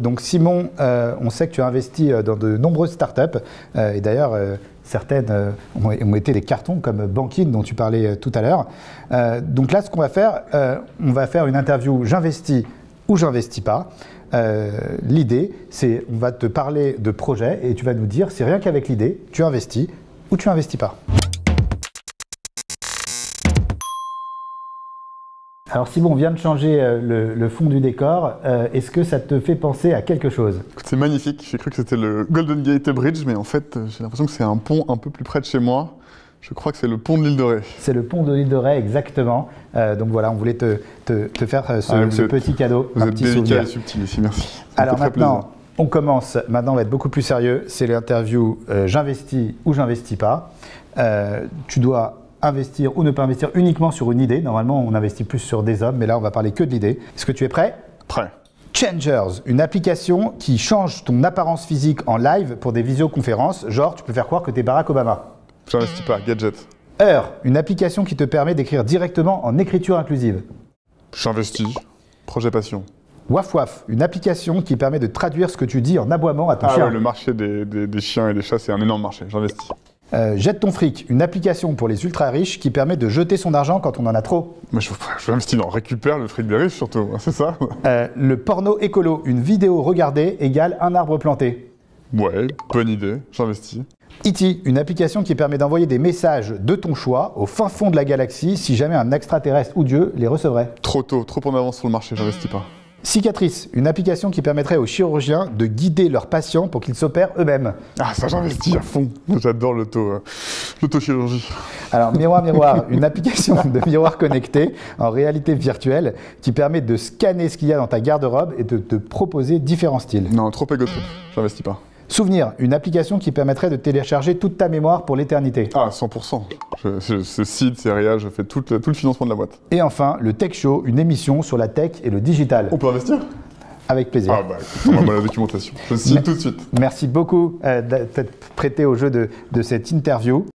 Donc Simon, on sait que tu as investi dans de nombreuses startups et d'ailleurs certaines ont été des cartons comme Bankin dont tu parlais tout à l'heure. Donc là, ce qu'on va faire, on va faire une interview j'investis ou j'investis pas. L'idée, c'est on va te parler de projets et tu vas nous dire si rien qu'avec l'idée, tu investis ou tu investis pas. Alors Simon, on vient de changer le fond du décor. Est-ce que ça te fait penser à quelque chose? C'est magnifique. J'ai cru que c'était le Golden Gate Bridge, mais en fait, j'ai l'impression que c'est un pont un peu plus près de chez moi. Je crois que c'est le pont de l'île de Ré. C'est le pont de l'île de Ré, exactement. Donc voilà, on voulait te faire ce petit cadeau. Vous êtes délicat et subtil ici, merci. Alors maintenant, on commence. Maintenant, on va être beaucoup plus sérieux. C'est l'interview j'investis ou j'investis pas. Tu dois investir ou ne pas investir uniquement sur une idée. Normalement, on investit plus sur des hommes, mais là, on va parler que de l'idée. Est-ce que tu es prêt? Prêt. Changers, une application qui change ton apparence physique en live pour des visioconférences. Genre, tu peux faire croire que tu es Barack Obama. J'investis pas. Gadget. Heure, une application qui te permet d'écrire directement en écriture inclusive. J'investis. Projet passion. Waf Waf, une application qui permet de traduire ce que tu dis en aboiement à ton chien. Ouais, le marché des chiens et des chats, c'est un énorme marché. J'investis. Jette ton fric, une application pour les ultra riches qui permet de jeter son argent quand on en a trop. Mais je investis dans récupère le fric des riches surtout, c'est ça. Le porno écolo, une vidéo regardée égale un arbre planté. Ouais, bonne idée, j'investis. E.T., une application qui permet d'envoyer des messages de ton choix au fin fond de la galaxie si jamais un extraterrestre ou Dieu les recevrait. Trop tôt, trop en avance sur le marché, j'investis pas. Cicatrice, une application qui permettrait aux chirurgiens de guider leurs patients pour qu'ils s'opèrent eux-mêmes. Ah, ça j'investis à fond. J'adore l'autochirurgie. Alors, Miroir Miroir, une application de miroir connecté en réalité virtuelle qui permet de scanner ce qu'il y a dans ta garde-robe et de te proposer différents styles. Non, trop égo trip. J'investis pas. Souvenir, une application qui permettrait de télécharger toute ta mémoire pour l'éternité. Ah, 100%. Ce site, c'est réel, je fais tout le financement de la boîte. Et enfin, le Tech Show, une émission sur la tech et le digital. On peut investir? Avec plaisir. Ah bah, on va la documentation. Je signe tout de suite. Merci beaucoup d'être prêté au jeu de cette interview.